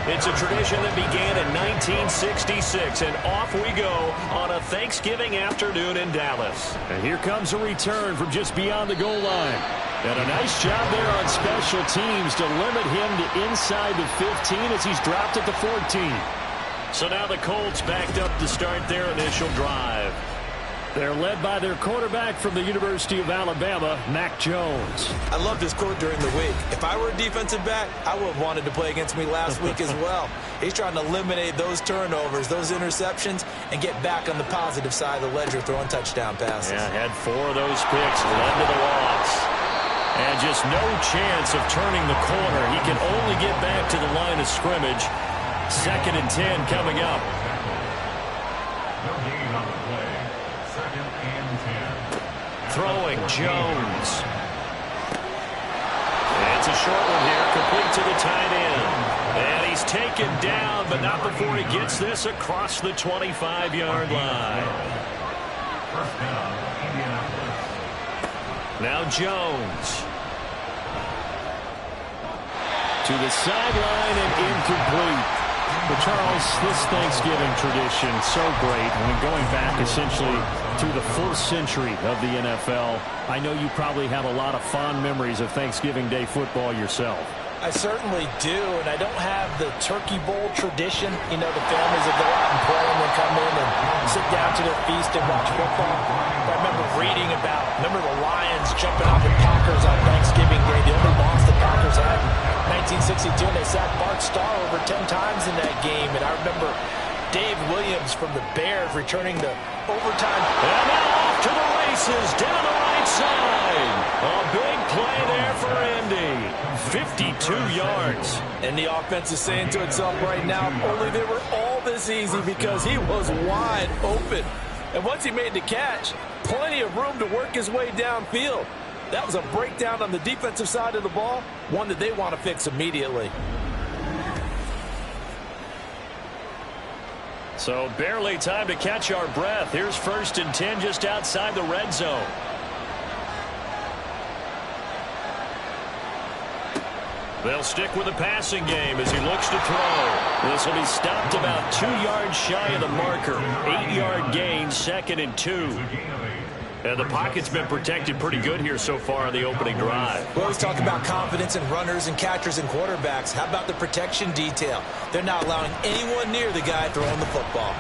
It's a tradition that began in 1966, and off we go on a Thanksgiving afternoon in Dallas. And here comes a return from just beyond the goal line. And a nice job there on special teams to limit him to inside the 15 as he's dropped at the 14. So now the Colts backed up to start their initial drive. They're led by their quarterback from the University of Alabama, Mac Jones. I loved his quote during the week. If I were a defensive back, I would have wanted to play against me last week as well. He's trying to eliminate those turnovers, those interceptions, and get back on the positive side of the ledger throwing touchdown passes. Yeah, had 4 of those picks, led to the loss. And just no chance of turning the corner. He can only get back to the line of scrimmage. 2nd and 10 coming up. No gain on the play. 2nd and 10. Throwing Jones. It's a short one here, complete to the tight end. And he's taken down, but not before he gets this across the 25-yard line. First down, Indianapolis. Now Jones. To the sideline and incomplete. But Charles, this Thanksgiving tradition, so great. I mean, going back essentially to the 4th century of the NFL, I know you probably have a lot of fond memories of Thanksgiving Day football yourself. I certainly do, and I don't have the Turkey Bowl tradition. You know, the families that go out and play and then come in and sit down to their feast and watch football. I remember reading about, the Lions jumping on the Packers on Thanksgiving Day. The only loss the Packers had in 1962, and they sacked Bart Starr over 10 times in that game. And I remember Dave Williams from the Bears returning to overtime. And now off to the races down the right side. A big play there for Indy. 52 yards. And the offense is saying to itself right now, only they were all this easy because he was wide open. And once he made the catch, plenty of room to work his way downfield. That was a breakdown on the defensive side of the ball, one that they want to fix immediately. So barely time to catch our breath. Here's 1st and 10 just outside the red zone. They'll stick with the passing game as he looks to throw. This will be stopped about 2 yards shy of the marker. 8-yard gain, 2nd and 2. And the pocket's been protected pretty good here so far on the opening drive. We always talk about confidence in runners and catchers and quarterbacks. How about the protection detail? They're not allowing anyone near the guy throwing the football.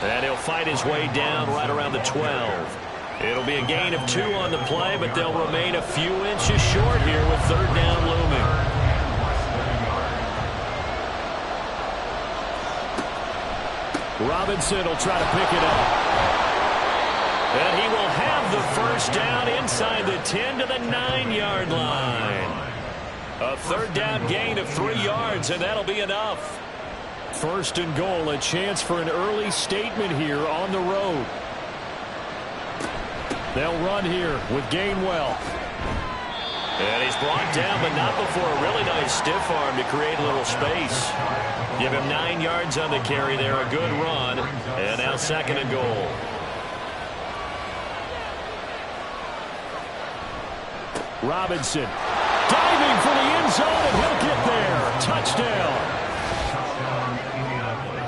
And he'll fight his way down right around the 12. It'll be a gain of 2 on the play, but they'll remain a few inches short here with 3rd down looming. Robinson will try to pick it up. And he will have the 1st down inside the 10 to the 9-yard line. A 3rd down gain of 3 yards, and that'll be enough. 1st and goal, a chance for an early statement here on the road. They'll run here with Gainwell. And he's brought down, but not before a really nice stiff arm to create a little space. Give him 9 yards on the carry there, a good run. And now 2nd and goal. Robinson diving for the end zone, and he'll get there. Touchdown.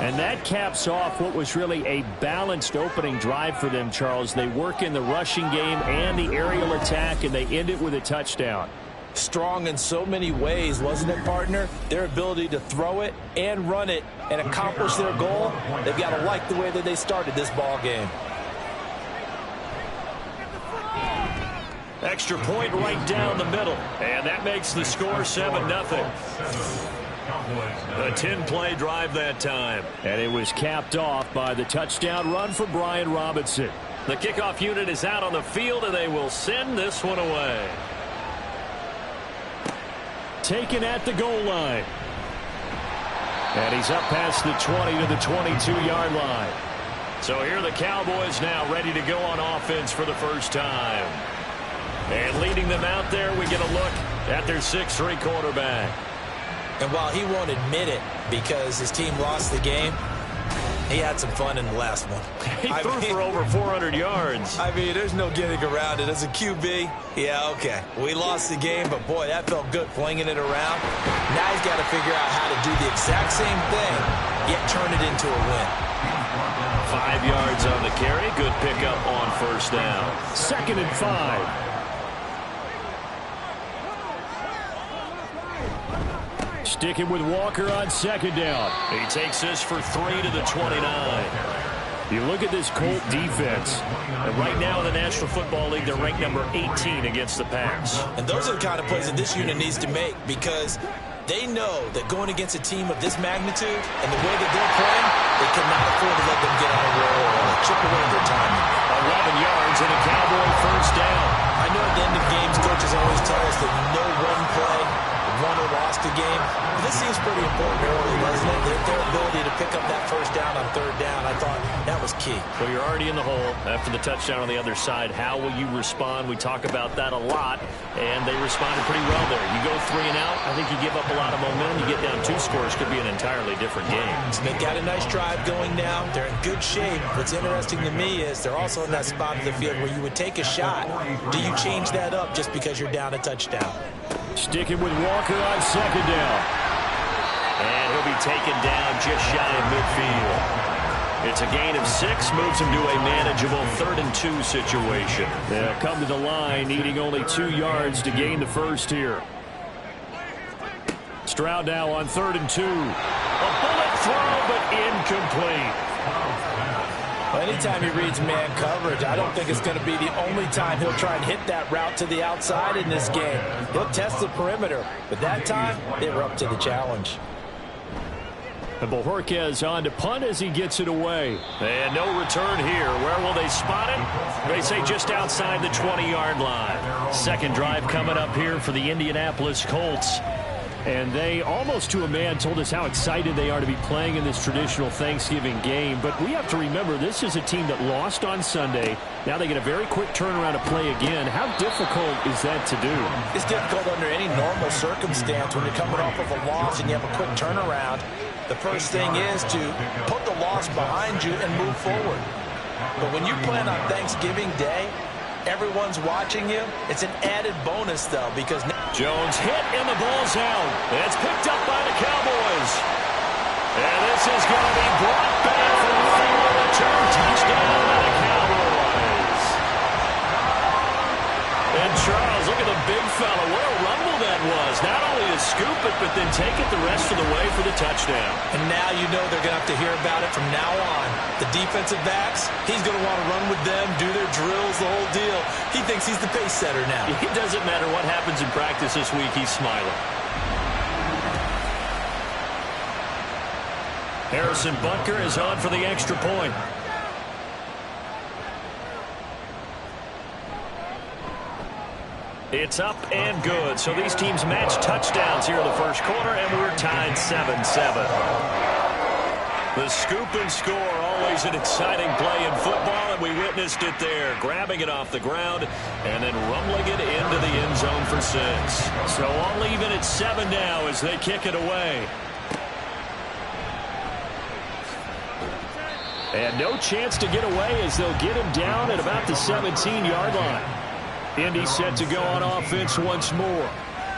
And that caps off what was really a balanced opening drive for them, Charles. They work in the rushing game and the aerial attack, and they end it with a touchdown. Strong in so many ways, wasn't it, partner? Their ability to throw it and run it and accomplish their goal, they've got to like the way that they started this ball game. Extra point right down the middle. And that makes the score 7-0. A 10-play drive that time. And it was capped off by the touchdown run for Brian Robinson. The kickoff unit is out on the field, and they will send this one away. Taken at the goal line. And he's up past the 20 to the 22-yard line. So here are the Cowboys now ready to go on offense for the first time. And leading them out there, we get a look at their 6'3" quarterback. And while he won't admit it because his team lost the game, he had some fun in the last one. He threw for over 400 yards. I mean, there's no getting around it. As a QB, yeah, okay. We lost the game, but, boy, that felt good flinging it around. Now he's got to figure out how to do the exact same thing, yet turn it into a win. 5 yards on the carry. Good pickup on first down. 2nd and 5. Sticking with Walker on 2nd down. He takes this for 3 to the 29. You look at this Colt defense. And right now in the National Football League, they're ranked number 18 against the pass. And those are the kind of plays that this unit needs to make, because they know that going against a team of this magnitude and the way that they're playing, they cannot afford to let them get on a roll or chip away at their timing. 11 yards and a Cowboy first down. I know at the end of games, coaches always tell us that no one play won or lost a game. But this seems pretty important early, doesn't it? Their ability to pick up that first down on 3rd down, I thought that was key. Well, you're already in the hole after the touchdown on the other side. How will you respond? We talk about that a lot, and they responded pretty well there. You go 3 and out, I think you give up a lot of momentum. You get down 2 scores, could be an entirely different game. So they've got a nice drive going now. They're in good shape. What's interesting to me is they're also in that spot of the field where you would take a shot. Do you change that up just because you're down a touchdown? Sticking with Walker on 2nd down. And he'll be taken down just shy of midfield. It's a gain of 6, moves him to a manageable 3rd and 2 situation. They'll come to the line, needing only 2 yards to gain the first here. Stroud now on 3rd and 2. A bullet throw, but incomplete. Well, anytime he reads man coverage, I don't think it's going to be the only time he'll try and hit that route to the outside in this game. He'll test the perimeter, but that time, they were up to the challenge. And Bojorquez on to punt as he gets it away. And no return here. Where will they spot it? They say just outside the 20-yard line. Second drive coming up here for the Indianapolis Colts. And they, almost to a man, told us how excited they are to be playing in this traditional Thanksgiving game. But we have to remember, this is a team that lost on Sunday. Now they get a very quick turnaround to play again. How difficult is that to do? It's difficult under any normal circumstance when you're coming off of a loss and you have a quick turnaround. The first thing is to put the loss behind you and move forward. But when you plan on Thanksgiving Day, everyone's watching you. It's an added bonus, though, because Jones hit and the ball's out. It's picked up by the Cowboys. And this is going to be brought back for a return touchdown by the Cowboys. And Charles, look at the big fella. What a rumble that was. Not only to scoop it, but then take it the rest of the way for the touchdown. And now you know they're going to have to hear about it from now on. The defensive backs, he's going to want to run with them, do their drills, the whole deal. He thinks he's the pace setter now. It doesn't matter what happens in practice this week. He's smiling. Harrison Butker is on for the extra point. It's up and good. So these teams match touchdowns here in the first quarter, and we're tied 7-7. The scoop and score, always an exciting play in football, and we witnessed it there, grabbing it off the ground and then rumbling it into the end zone for 6. So all even at 7 now as they kick it away. And no chance to get away as they'll get him down at about the 17-yard line. Indy set to go on offense once more.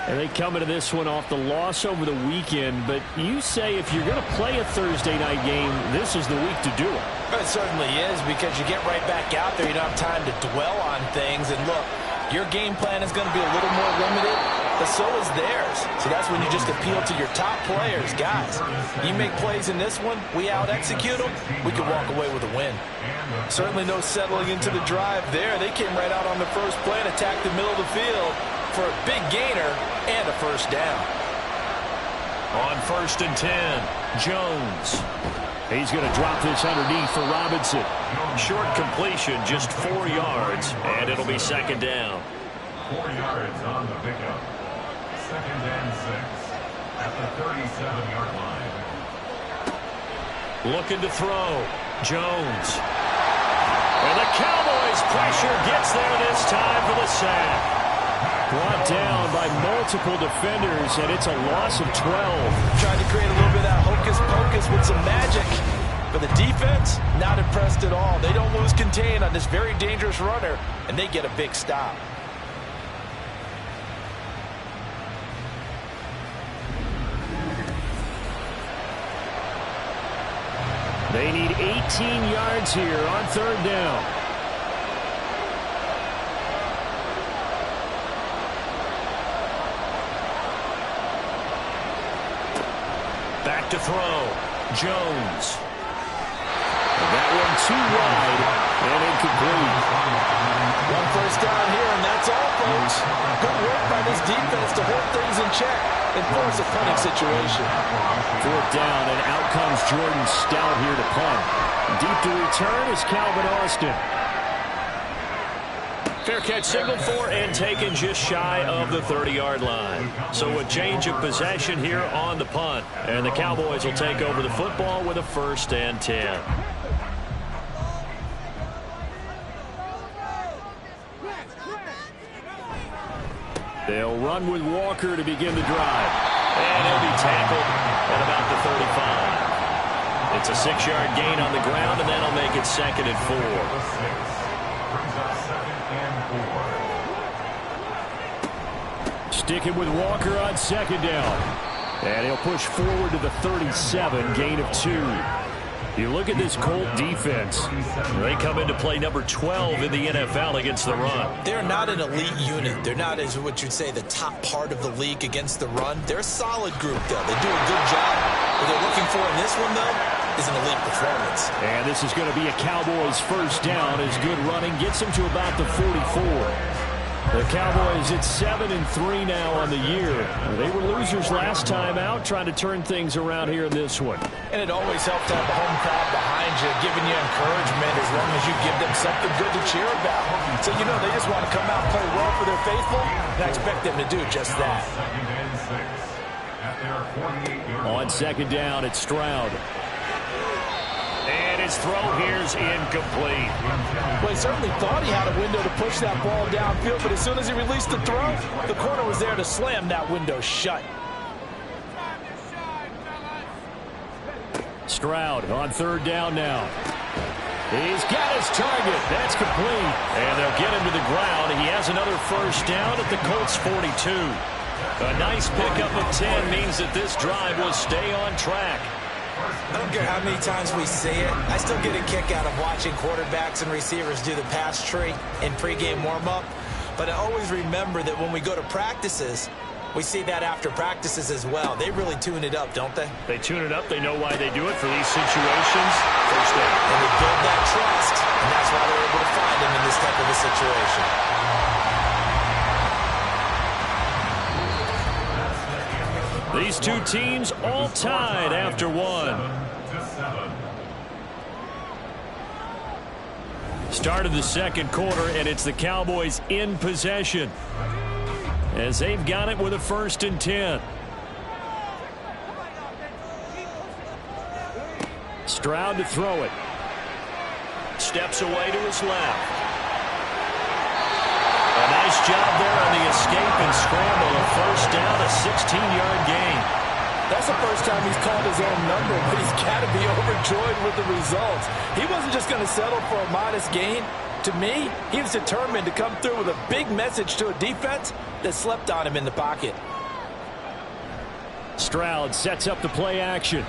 And they come into this one off the loss over the weekend. But you say if you're going to play a Thursday night game, this is the week to do it. It certainly is, because you get right back out there. You don't have time to dwell on things. And look, your game plan is going to be a little more limited, but so is theirs. So that's when you just appeal to your top players. Guys, you make plays in this one, we out-execute them, we can walk away with a win. Certainly no settling into the drive there. They came right out on the first play and attacked the middle of the field for a big gainer and a first down. On 1st and 10, Jones. He's going to drop this underneath for Robinson. Short completion, just 4 yards, and it'll be 2nd down. 4 yards on the pickup. 2nd and 6 at the 37-yard line. Looking to throw. Jones. And the Cowboys pressure gets there this time for the sack. Brought down by multiple defenders, and it's a loss of 12. Trying to create a little bit of that hocus-pocus with some magic. But the defense, not impressed at all. They don't lose contain on this very dangerous runner, and they get a big stop. They need 18 yards here on third down. Back to throw. Jones. And that one too wide and incomplete. One first down here, and that's all, folks. Good work by this defense to hold things in check and force a punting situation. Fourth down, and out comes Jordan Stout here to punt. Deep to return is Calvin Austin. Fair catch signaled for and taken just shy of the 30-yard line. So a change of possession here on the punt. And the Cowboys will take over the football with a 1st and 10. They'll run with Walker to begin the drive. And he'll be tackled at about the 35. It's a 6-yard gain on the ground, and that'll make it 2nd and 4. Sticking with Walker on 2nd down. And he'll push forward to the 37, gain of 2. You look at this Colt defense. They come into play number 12 in the NFL against the run. They're not an elite unit. They're not, as what you'd say, the top part of the league against the run. They're a solid group, though. They do a good job. What they're looking for in this one, though, is an elite performance. And this is going to be a Cowboys first down as good running gets them to about the 44. The Cowboys at 7-3 now on the year. They were losers last time out, trying to turn things around here in this one. And it always helps to have the home crowd behind you, giving you encouragement as long as you give them something good to cheer about. So, you know, they just want to come out and play well for their faithful, and I expect them to do just that. On 2nd down, it's Stroud. And his throw here's incomplete. Well, he certainly thought he had a window to push that ball downfield, but as soon as he released the throw, the corner was there to slam that window shut. Stroud on 3rd down now. He's got his target. That's complete. And they'll get him to the ground. He has another first down at the Colts 42. A nice pickup of 10 means that this drive will stay on track. I don't care how many times we see it. I still get a kick out of watching quarterbacks and receivers do the pass tree in pregame warm-up. But I always remember that when we go to practices, we see that after practices as well. They really tune it up, don't they? They tune it up. They know why they do it for these situations. First down. And they build that trust, and that's why they're able to find him in this type of a situation. These two teams all tied after one. Start of the 2nd quarter, and it's the Cowboys in possession as they've got it with a 1st and 10. Stroud to throw it. Steps away to his left. A nice job there on the escape and scramble. A 1st down, a 16-yard gain. That's the first time he's called his own number, but he's got to be overjoyed with the results. He wasn't just going to settle for a modest gain. To me, he was determined to come through with a big message to a defense that slept on him in the pocket. Stroud sets up the play action.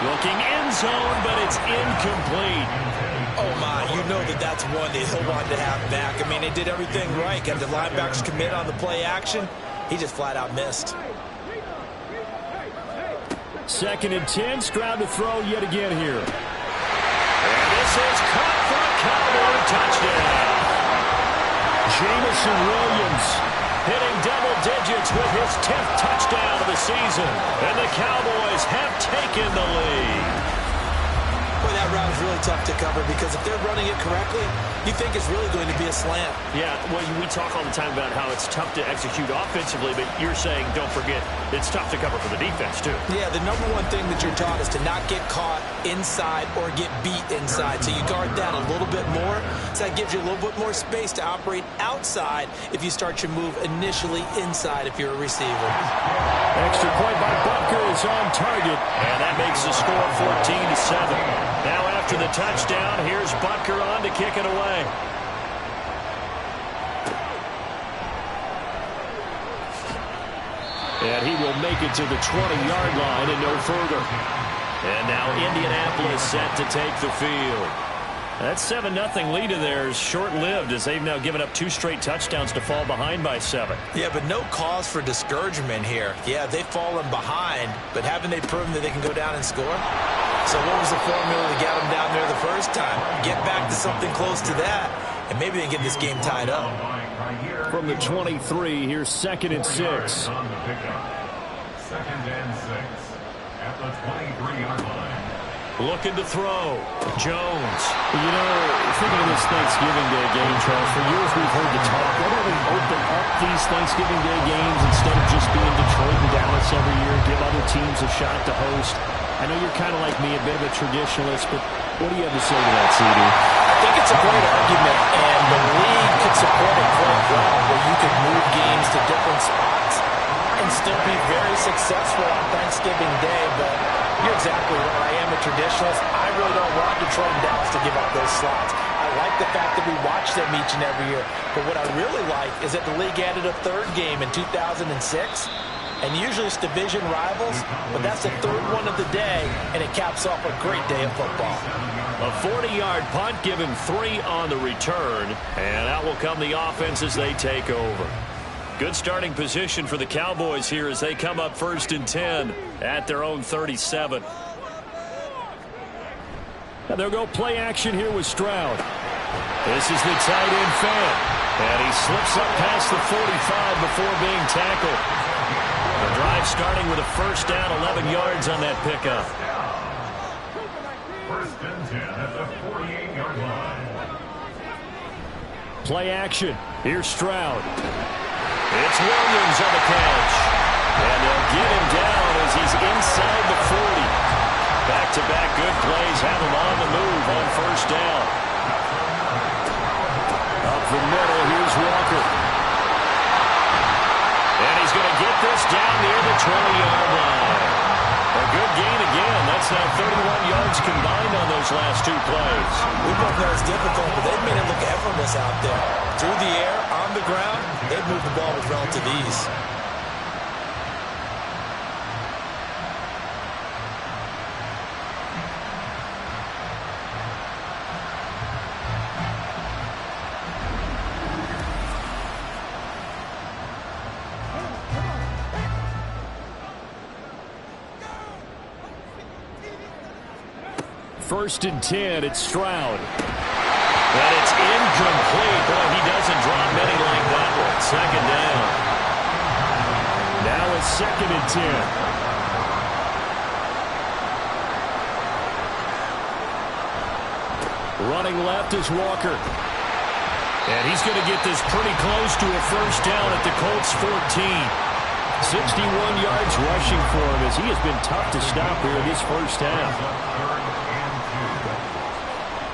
Looking end zone, but it's incomplete. Oh, my, you know that's one that he'll want to have back. I mean, they did everything right. Got the linebackers commit on the play action. He just flat out missed. 2nd and 10, Stroud to throw yet again here. And this is caught for a Cowboy touchdown. Jamison Williams hitting double digits with his 10th touchdown of the season. And the Cowboys have taken the lead. Boy, that route was really tough to cover because if they're running it correctly, you think it's really going to be a slant. Yeah, well, we talk all the time about how it's tough to execute offensively, but you're saying, don't forget, it's tough to cover for the defense, too. Yeah, the number one thing that you're taught is to not get caught inside or get beat inside. So you guard that a little bit more. So that gives you a little bit more space to operate outside if you start your move initially inside if you're a receiver. Extra point by Butker is on target. And that makes the score 14-7. Now after the touchdown, here's Butker on to kick it away. And he will make it to the 20-yard line and no further. And now Indianapolis set to take the field. That 7-0 lead of theirs short-lived as they've now given up 2 straight touchdowns to fall behind by 7. Yeah, but no cause for discouragement here. Yeah, they've fallen behind, but haven't they proven that they can go down and score? So what was the formula to get them down there the first time? Get back to something close to that, and maybe they can get this game tied up. From the 23, here's 2nd and 6. On the pickup. 2nd and 6 at the 23-yard line. Looking to throw. Jones. You know, thinking of this Thanksgiving Day game, Charles, for years we've heard the talk. Why don't we open up these Thanksgiving Day games instead of just being Detroit and Dallas every year, give other teams a shot to host? I know you're kind of like me, a bit of a traditionalist, but what do you have to say to that, CD? I think it's a great argument, and the league could support it quite well, where you could move games to different spots and still be very successful on Thanksgiving Day, but you're exactly right. I am a traditionalist. I really don't want Detroit and Dallas to give up those slots. I like the fact that we watch them each and every year, but what I really like is that the league added a 3rd game in 2006, and usually it's division rivals, but that's the 3rd one of the day, and it caps off a great day of football. A 40-yard punt, given 3 on the return, and out will come the offense as they take over. Good starting position for the Cowboys here as they come up 1st and 10 at their own 37. And they'll go play action here with Stroud. This is the tight end fan, and he slips up past the 45 before being tackled. The drive starting with a 1st down, 11 yards on that pickup. 1st and 10 at the 48-yard line. Play action. Here's Stroud. It's Williams on the catch. And they'll get him down as he's inside the 40. Back-to-back good plays have him on the move on 1st down. Up the middle, here's Walker. And he's going to get this down near the 20-yard line. A good gain again. That's now 31 yards combined on those last 2 plays. We both know it's difficult, but they've made it look effortless out there. Through the air, on the ground, they've moved the ball with relative ease. First and 10, it's Stroud. But it's incomplete. Boy, he doesn't drop many like that one. 2nd down. Now it's 2nd and 10. Running left is Walker. And he's going to get this pretty close to a 1st down at the Colts 14. 61 yards rushing for him as he has been tough to stop here in this 1st half.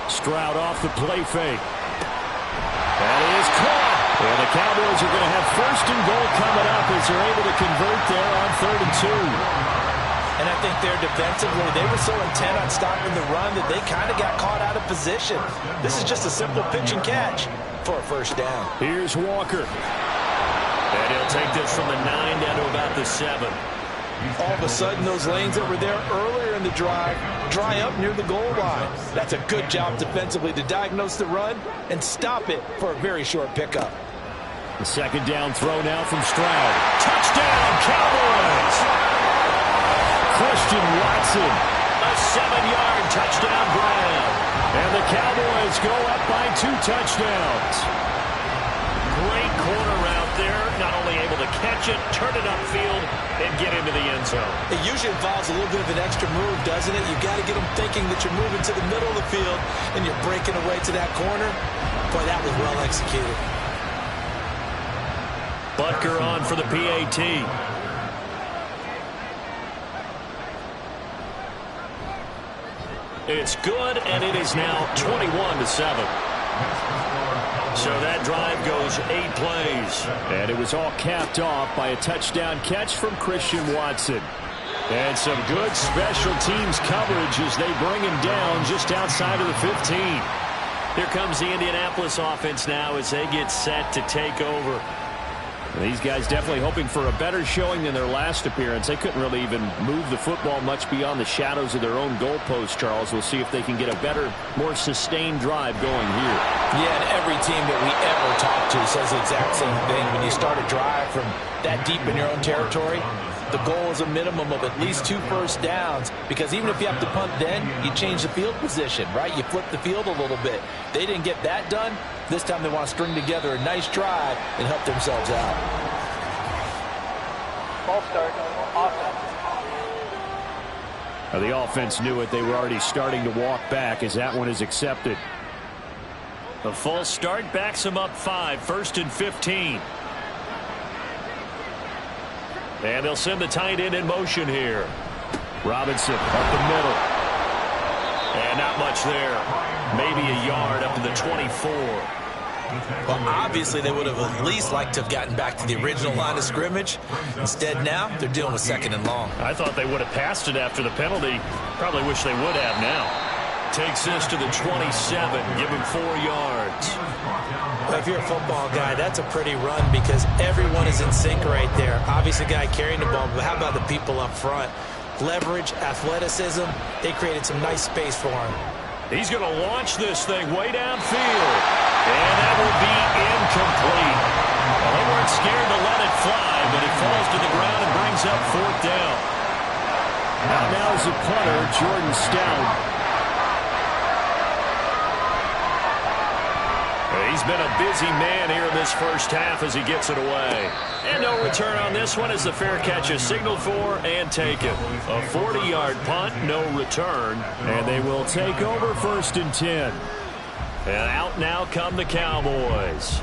Stroud off the play fake. That is caught. And the Cowboys are going to have 1st and goal coming up as they're able to convert there on 3rd and 2. And I think there defensively, they were so intent on stopping the run that they kind of got caught out of position. This is just a simple pitch and catch for a 1st down. Here's Walker. And he'll take this from the 9 down to about the 7. All of a sudden, those lanes that were there earlier in the drive dry up near the goal line. That's a good job defensively to diagnose the run and stop it for a very short pickup. The 2nd down throw now from Stroud. Touchdown, Cowboys! Christian Watson. A 7-yard touchdown grab. And the Cowboys go up by 2 touchdowns. great corner out there. Not only able to catch it, turn it upfield, and get into the end zone. It usually involves a little bit of an extra move, doesn't it? You've got to get them thinking that you're moving to the middle of the field and you're breaking away to that corner. Boy, that was well executed. Butker on for the PAT. It's good, and it is now 21-7. So that drive goes 8 plays. And it was all capped off by a touchdown catch from Christian Watson. And some good special teams coverage as they bring him down just outside of the 15. Here comes the Indianapolis offense now as they get set to take over. These guys definitely hoping for a better showing than their last appearance. They couldn't really even move the football much beyond the shadows of their own goalpost, Charles. We'll see if they can get a better, more sustained drive going here. Yeah, and every team that we ever talk to says the exact same thing. When you start a drive from that deep in your own territory, the goal is a minimum of at least 2 first downs, because even if you have to punt then, you change the field position, right? You flip the field a little bit. They didn't get that done. This time they want to string together a nice drive and help themselves out. Ball start. Offense. Now, the offense knew it. They were already starting to walk back as that one is accepted. The false start backs them up 5, 1st and 15. And they'll send the tight end in motion here. Robinson up the middle. And not much there. Maybe a yard up to the 24. Well, obviously they would have at least liked to have gotten back to the original line of scrimmage. Instead now, they're dealing with 2nd and long. I thought they would have passed it after the penalty. Probably wish they would have now. Takes this to the 27. Give him 4 yards. Well, if you're a football guy, that's a pretty run because everyone is in sync right there. Obviously, the guy carrying the ball, but how about the people up front? Leverage, athleticism, they created some nice space for him. He's going to launch this thing way downfield. And that will be incomplete. Well, they weren't scared to let it fly, but it falls to the ground and brings up 4th down. Now is the punter, Jordan Stout. He's been a busy man here in this first half as he gets it away. And no return on this one as the fair catch is signaled for and taken. A 40-yard punt, no return. And they will take over 1st and 10. And out now come the Cowboys.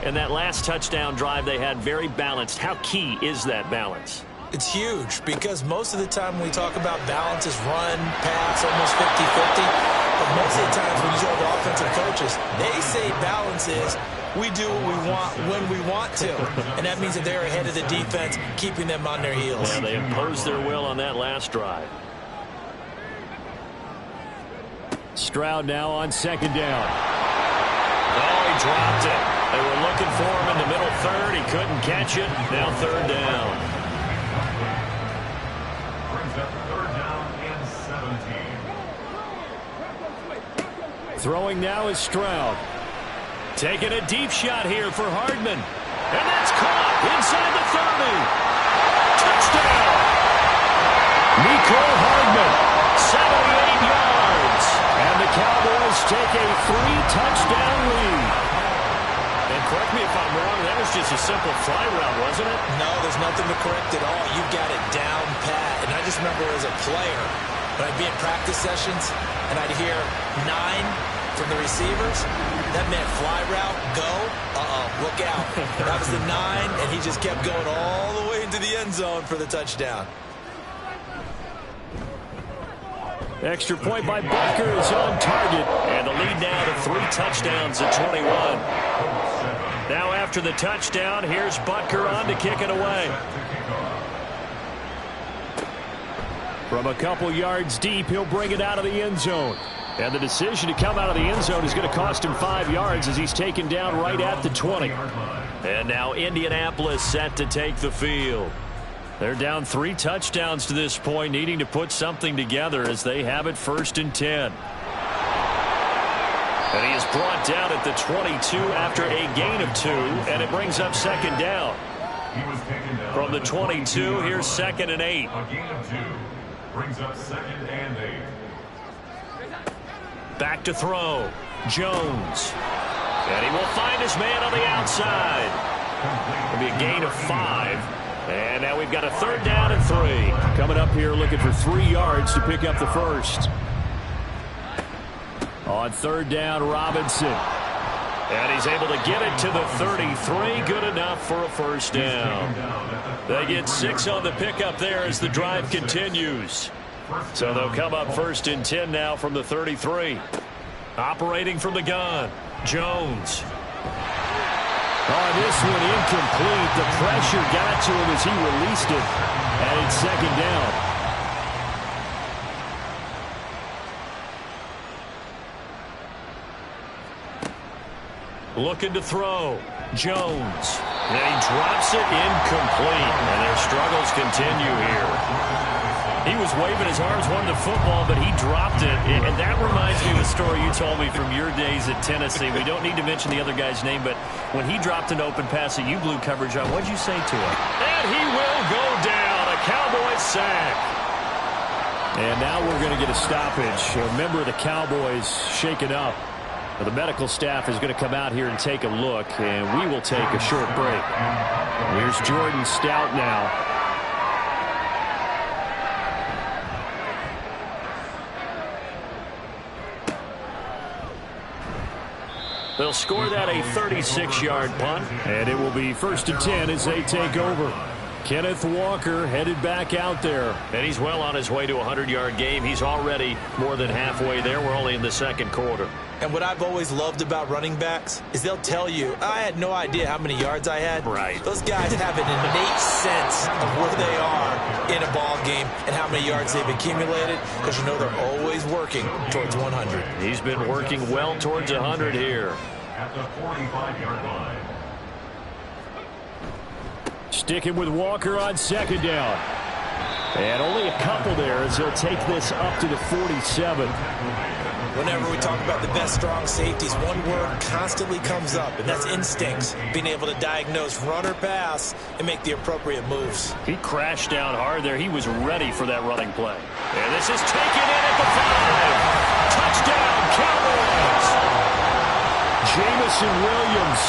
And that last touchdown drive they had very balanced. How key is that balance? It's huge because most of the time when we talk about balance is run, pass, almost 50-50. But most of the times when you talk to offensive coaches, they say balance is we do what we want when we want to. And that means that they're ahead of the defense, keeping them on their heels. Yeah, they imposed their will on that last drive. Stroud now on 2nd down. Oh, he dropped it. They were looking for him in the middle 3rd. He couldn't catch it. Now 3rd down. Brings up 3rd down and 17. Throwing now is Stroud. Taking a deep shot here for Hardman. And that's caught inside the 30. Touchdown! Mecole Hardman. 78 yards. And the Cowboys take a 3-touchdown lead. And correct me if I'm wrong, that was just a simple fly route, wasn't it? No, there's nothing to correct at all. You've got it down pat. And I just remember as a player, when I'd be in practice sessions and I'd hear 9 from the receivers, that meant fly route, go, look out. That was the 9, and he just kept going all the way into the end zone for the touchdown. Extra point by Butker is on target. And the lead now to 3 touchdowns at 21. Now after the touchdown, here's Butker on to kick it away. From a couple yards deep, he'll bring it out of the end zone. And the decision to come out of the end zone is going to cost him 5 yards as he's taken down right at the 20. And now Indianapolis set to take the field. They're down 3 touchdowns to this point, needing to put something together as they have it 1st and 10. And he is brought down at the 22 after a gain of 2, and it brings up 2nd down. From the 22, here's 2nd and 8. A gain of 2 brings up 2nd and 8. Back to throw. Jones. And he will find his man on the outside. It'll be a gain of 5. And now we've got a 3rd down and 3. Coming up here looking for 3 yards to pick up the first. On 3rd down, Robinson. And he's able to get it to the 33. Good enough for a first down. They get 6 on the pickup there as the drive continues. So they'll come up 1st and 10 now from the 33. Operating from the gun, Jones. Oh, this one incomplete. The pressure got to him as he released it. And it's 2nd down. Looking to throw. Jones. And he drops it incomplete. And their struggles continue here. He was waving his arms, wanting the football, but he dropped it. And that reminds me of a story you told me from your days at Tennessee. We don't need to mention the other guy's name, but when he dropped an open pass that you blew coverage on, what'd you say to him? And he will go down. A Cowboys sack. And now we're going to get a stoppage. A member of the Cowboys shaken up. The medical staff is going to come out here and take a look, and we will take a short break. Here's Jordan Stout now. They'll score that a 36-yard punt. And it will be 1st and 10 as they take over. Kenneth Walker headed back out there. And he's well on his way to a 100-yard game. He's already more than halfway there. We're only in the 2nd quarter. And what I've always loved about running backs is they'll tell you, I had no idea how many yards I had. Right. Those guys have an innate sense of where they are in a ball game and how many yards they've accumulated, because you know they're always working towards 100. He's been working well towards 100 here. At the 45-yard line. Sticking with Walker on 2nd down. And only a couple there as he'll take this up to the 47. Whenever we talk about the best strong safeties, one word constantly comes up, and that's instincts. Being able to diagnose run or pass and make the appropriate moves. He crashed down hard there. He was ready for that running play. And this is taken in at the 5. Touchdown, Cowboys! Jamison Williams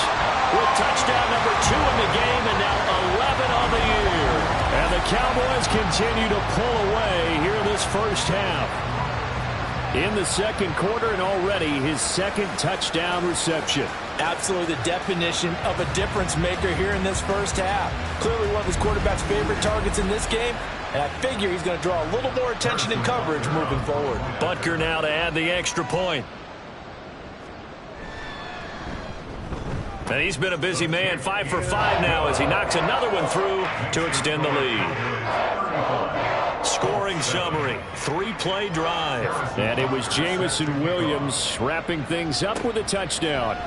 with touchdown number 2 in the game, and now 11 on the year. And the Cowboys continue to pull away here in this first half. In the 2nd quarter, and already his 2nd touchdown reception. Absolutely the definition of a difference maker here in this first half. Clearly one of his quarterback's favorite targets in this game, and I figure he's going to draw a little more attention and coverage moving forward. Butker now to add the extra point. And he's been a busy man, 5 for 5 now as he knocks another one through to extend the lead. Scoring summary, 3-play drive. And it was Jamison Williams wrapping things up with a touchdown.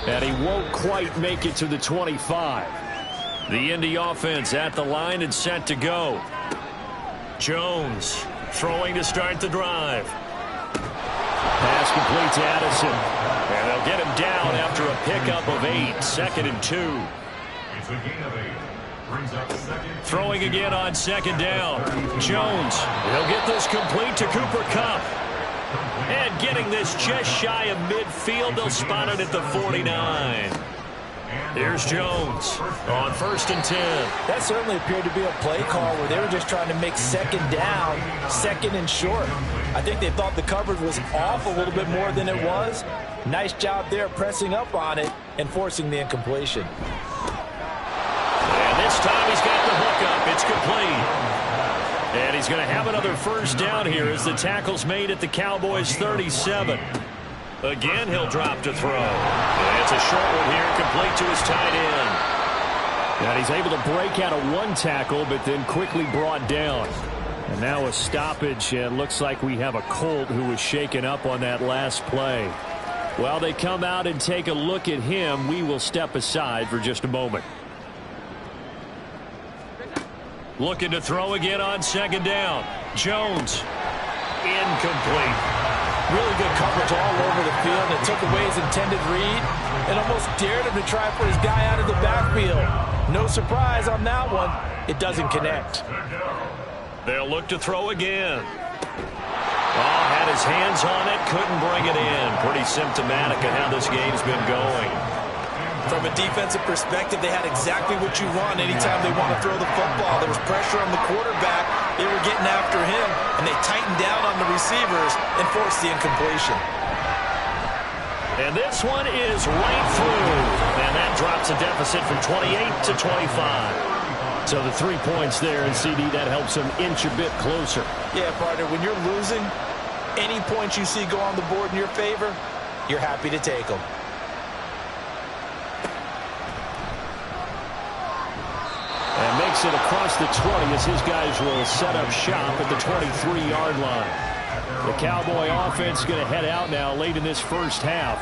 And he won't quite make it to the 25. The Indy offense at the line and set to go. Jones throwing to start the drive. Pass complete to Addison. And they'll get him down after a pickup of 8. 2nd and 2. It's a gain of 8. Brings up 2nd. Throwing again on 2nd down. Jones. He'll get this complete to Cooper Kupp. And getting this just shy of midfield. They'll spot it at the 49. Here's Jones on 1st and 10. That certainly appeared to be a play call where they were just trying to make 2nd down, 2nd and short. I think they thought the coverage was off a little bit more than it was. Nice job there pressing up on it and forcing the incompletion. And this time he's got the hookup. It's complete. And he's going to have another first down here as the tackle's made at the Cowboys 37. Again, he'll drop to throw. And it's a short one here, complete to his tight end. And he's able to break out of one tackle, but then quickly brought down. And now a stoppage, and looks like we have a Colt who was shaken up on that last play. While they come out and take a look at him, we will step aside for just a moment. Looking to throw again on 2nd down. Jones. Incomplete. Really good coverage all over the field. It took away his intended read and almost dared him to try for his guy out of the backfield. No surprise on that one. It doesn't connect. They'll look to throw again. Oh, had got his hands on it, couldn't bring it in. Pretty symptomatic of how this game's been going. From a defensive perspective, they had exactly what you want anytime they want to throw the football. There was pressure on the quarterback. They were getting after him, and they tightened down on the receivers and forced the incompletion. And this one is right through. And that drops a deficit from 28 to 25. So the 3 points there, and CD, that helps them inch a bit closer. Yeah, partner, when you're losing, any points you see go on the board in your favor, you're happy to take them. And makes it across the 20 as his guys will set up shop at the 23-yard line. The Cowboy offense going to head out now late in this first half.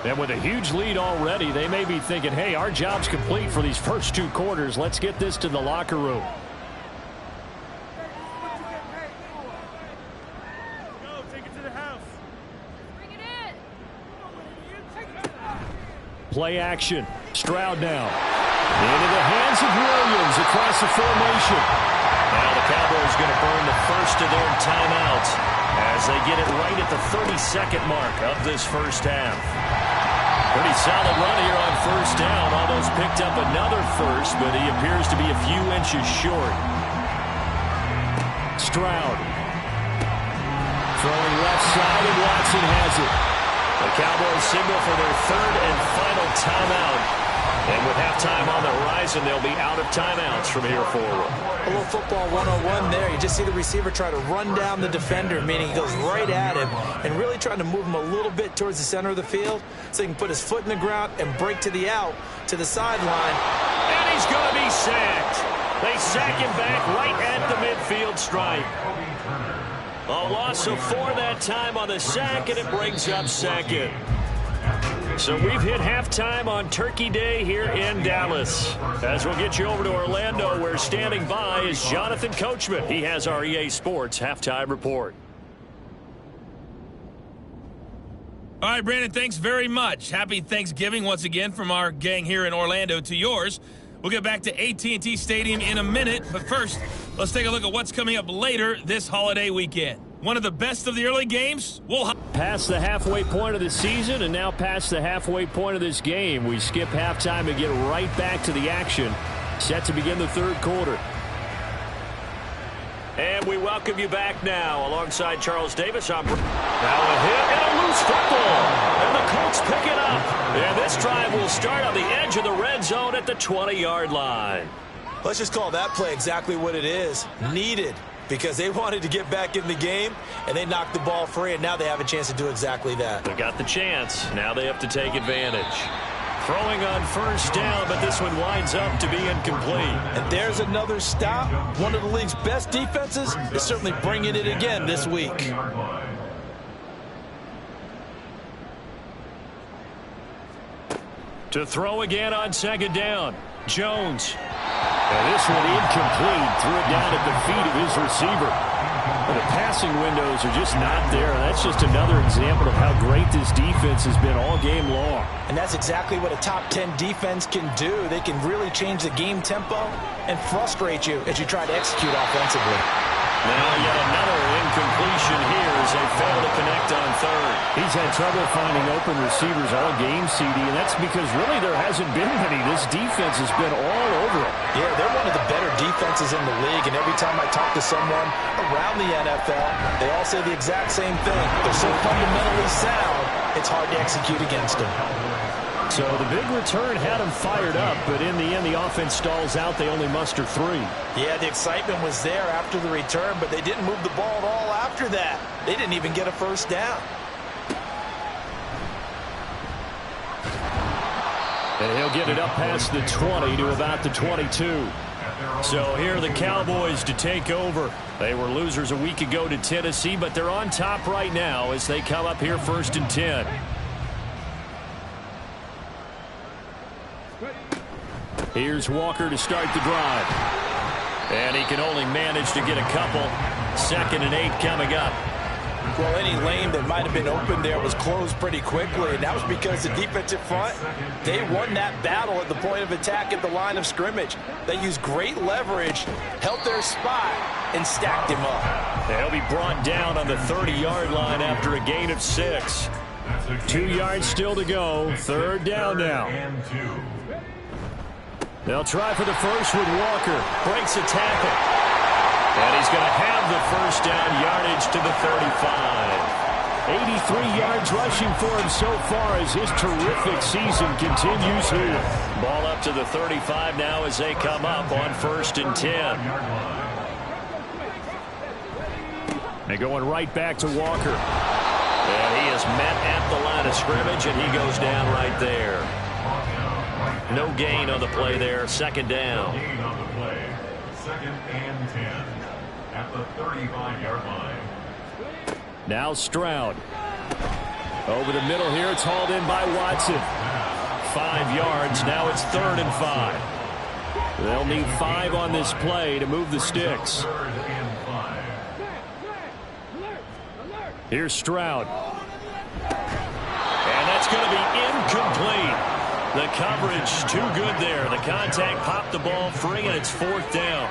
And with a huge lead already, they may be thinking, hey, our job's complete for these first 2 quarters. Let's get this to the locker room. Play action. Stroud now. Into the hands of Williams across the formation. Now the Cowboys going to burn the first of their timeouts as they get it right at the 32nd mark of this first half. Pretty solid run here on first down. Almost picked up another first, but he appears to be a few inches short. Stroud. Throwing left side, and Watson has it. The Cowboys signal for their third and final timeout. And with halftime on the horizon, they'll be out of timeouts from here forward. A little football 101 there. You just see the receiver try to run down the defender, meaning he goes right at him and really trying to move him a little bit towards the center of the field so he can put his foot in the ground and break to the out, to the sideline. And he's going to be sacked. They sack him back right at the midfield stripe. A loss of 4 that time on the sack, and it brings up second. So we've hit halftime on Turkey Day here in Dallas. As we'll get you over to Orlando, where standing by is Jonathan Coachman. He has our EA Sports halftime report. All right, Brandon, thanks very much. Happy Thanksgiving once again from our gang here in Orlando to yours. We'll get back to AT&T Stadium in a minute, but first, let's take a look at what's coming up later this holiday weekend. One of the best of the early games. We'll past the halfway point of the season and now past the halfway point of this game. We skip halftime and get right back to the action. Set to begin the third quarter. And we welcome you back now alongside Charles Davis. Now a hit and a loose football. And the Colts pick it up. And this drive will start on the edge of the red zone at the 20-yard line. Let's just call that play exactly what it is. Needed. Because they wanted to get back in the game, and they knocked the ball free, and now they have a chance to do exactly that. They got the chance. Now they have to take advantage. Throwing on first down, but this one winds up to be incomplete. And there's another stop. One of the league's best defenses is certainly bringing it again this week. To throw again on second down. Jones. And this one incomplete. Threw it down at the feet of his receiver. But the passing windows are just not there. That's just another example of how great this defense has been all game long. And that's exactly what a top 10 defense can do. They can really change the game tempo and frustrate you as you try to execute offensively. Now yet another incompletion here as they fail to connect on third. He's had trouble finding open receivers all game, CD, and that's because really there hasn't been many. This defense has been all over them. Yeah, they're one of the better defenses in the league, and every time I talk to someone around the NFL, they all say the exact same thing. They're so fundamentally sound, it's hard to execute against them. So the big return had them fired up, but in the end, the offense stalls out. They only muster 3. Yeah, the excitement was there after the return, but they didn't move the ball at all after that. They didn't even get a first down. And he'll get it up past the 20 to about the 22. So here are the Cowboys to take over. They were losers a week ago to Tennessee, but they're on top right now as they come up here 1st and 10. Here's Walker to start the drive. And he can only manage to get a couple. 2nd and 8 coming up. Well, any lane that might have been open there was closed pretty quickly, and that was because the defensive front, they won that battle at the point of attack at the line of scrimmage. They used great leverage, held their spot, and stacked him up. He'll be brought down on the 30-yard line after a gain of 6. 2 yards still to go. 3rd down now. They'll try for the first with Walker. Breaks a tackle. And he's going to have the first down, yardage to the 35. 83 yards rushing for him so far as his terrific season continues here. Ball up to the 35 now as they come up on 1st and 10. They're going right back to Walker. And he is met at the line of scrimmage, and he goes down right there. No gain on the play there. 2nd down. Gain on the play. 2nd and 10 at the 35-yard line. Now Stroud. Over the middle here. It's hauled in by Watson. 5 yards. Now it's 3rd and 5. They'll need 5 on this play to move the sticks. 3rd and 5. Here's Stroud. And that's going to be incomplete. The coverage too good there. The contact popped the ball free, and it's 4th down.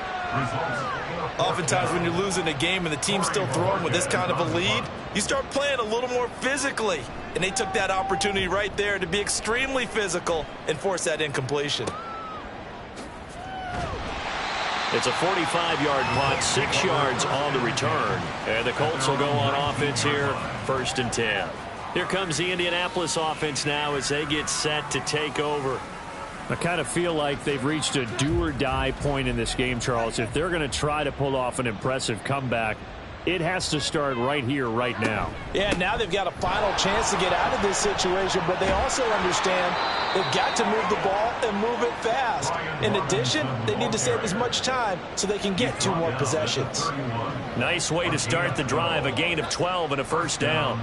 Oftentimes when you're losing a game and the team's still throwing with this kind of a lead, you start playing a little more physically. And they took that opportunity right there to be extremely physical and force that incompletion. It's a 45-yard punt, 6 yards on the return. And the Colts will go on offense here, 1st and 10. Here comes the Indianapolis offense now as they get set to take over. I kind of feel like they've reached a do-or-die point in this game, Charles. If they're going to try to pull off an impressive comeback, it has to start right here, right now. Yeah, now they've got a final chance to get out of this situation, but they also understand they've got to move the ball and move it fast. In addition, they need to save as much time so they can get 2 more possessions. Nice way to start the drive, a gain of 12 and a 1st down.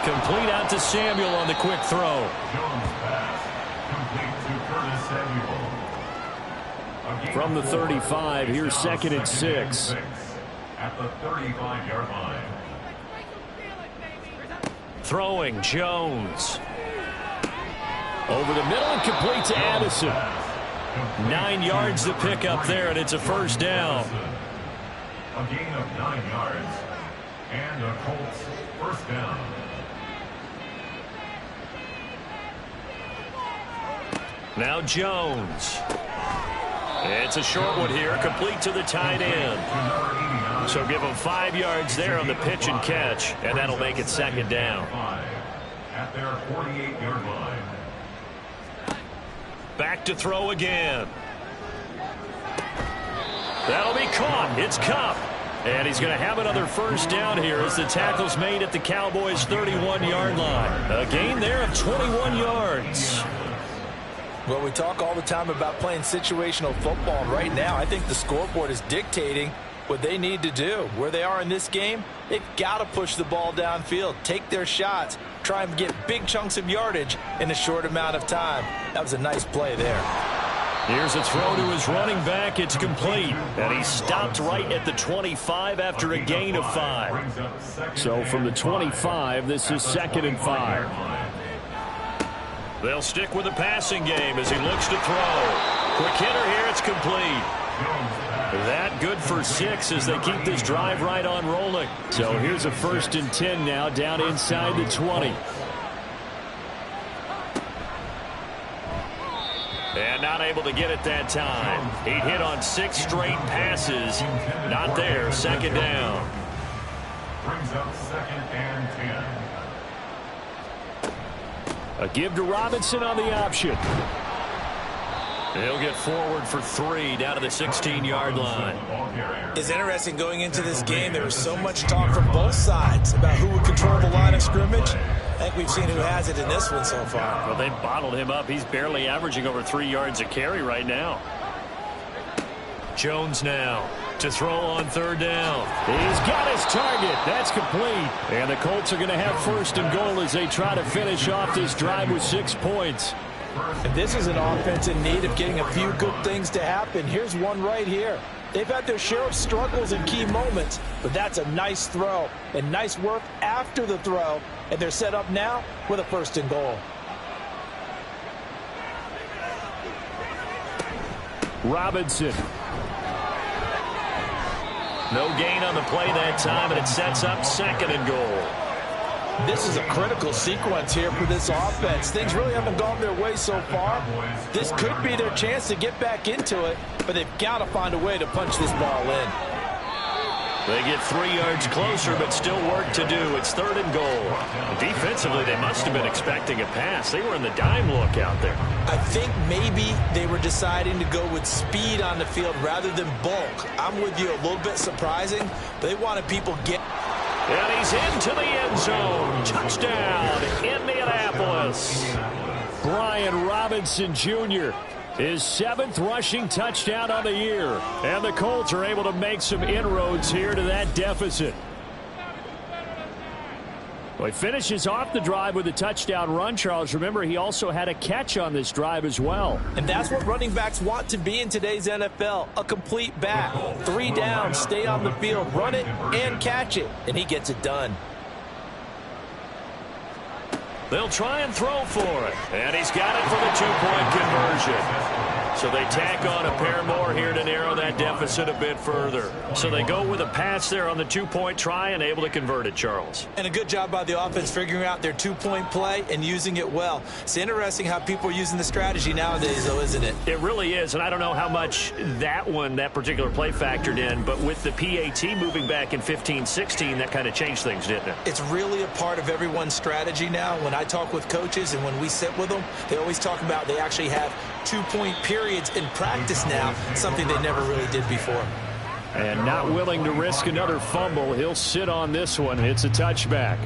Complete out to Samuel on the quick throw. Jones pass. Complete to Curtis Samuel. From the 35, here's 2nd and 6. At the 35-yard line. Throwing Jones. Over the middle and complete to Addison. 9 yards to pick up there, and it's a 1st down. A gain of 9 yards. And a Colts 1st down. Now Jones. It's a short one here, complete to the tight end. So give him 5 yards there on the pitch and catch, and that'll make it 2nd down. At their 48-yard line. Back to throw again. That'll be caught. It's Kupp. And he's going to have another 1st down here as the tackle's made at the Cowboys' 31-yard line. A gain there of 21 yards. Well, we talk all the time about playing situational football. Right now, I think the scoreboard is dictating what they need to do. Where they are in this game, they've got to push the ball downfield, take their shots, try and get big chunks of yardage in a short amount of time. That was a nice play there. Here's a throw to his running back. It's complete. And he stopped right at the 25 after a gain of 5. So from the 25, this is 2nd and 5. They'll stick with the passing game as he looks to throw. Quick hitter here. It's complete. That good for 6 as they keep this drive right on rolling. So here's a 1st and 10 now down inside the 20. And not able to get it that time. He'd hit on 6 straight passes. Not there. 2nd down. Brings up 2nd and 10. A give to Robinson on the option. He'll get forward for 3 down to the 16-yard line. It's interesting going into this game. There was so much talk from both sides about who would control the line of scrimmage. I think we've seen who has it in this one so far. Well, they've bottled him up. He's barely averaging over 3 yards a carry right now. Jones now to throw on 3rd down. He's got his target. That's complete. And the Colts are going to have 1st and goal as they try to finish off this drive with 6 points. And this is an offense in need of getting a few good things to happen. Here's one right here. They've had their share of struggles in key moments, but that's a nice throw and nice work after the throw and they're set up now with a 1st and goal. Robinson. No gain on the play that time, and it sets up 2nd and goal. This is a critical sequence here for this offense. Things really haven't gone their way so far. This could be their chance to get back into it, but they've got to find a way to punch this ball in. They get 3 yards closer, but still work to do. It's 3rd and goal. Defensively, they must have been expecting a pass. They were in the dime look out there. I think maybe they were deciding to go with speed on the field rather than bulk. I'm with you, a little bit surprising. They wanted people get... And he's into the end zone. Touchdown, Indianapolis. Brian Robinson Jr. His 7th rushing touchdown on the year. And the Colts are able to make some inroads here to that deficit. Well, he finishes off the drive with a touchdown run, Charles. Remember, he also had a catch on this drive as well. And that's what running backs want to be in today's NFL, a complete back. 3 downs, stay on the field, run it, and catch it. And he gets it done. They'll try and throw for it. And he's got it for the 2-point conversion. So they tack on a pair more here to narrow that deficit a bit further. So they go with a pass there on the 2-point try and able to convert it, Charles. And a good job by the offense figuring out their 2-point play and using it well. It's interesting how people are using the strategy nowadays, though, isn't it? It really is, and I don't know how much that particular play factored in, but with the PAT moving back in 15-16, that kind of changed things, didn't it? It's really a part of everyone's strategy now. When I talk with coaches and when we sit with them, they always talk about they actually have 2-point periods in practice now, something they never really did before. And not willing to risk another fumble. He'll sit on this one. It's a touchback.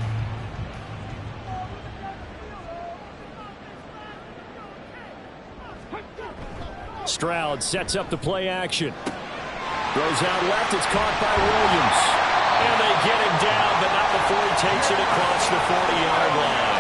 Stroud sets up the play action. Throws out left. It's caught by Williams. And they get him down, but not before he takes it across the 40-yard line.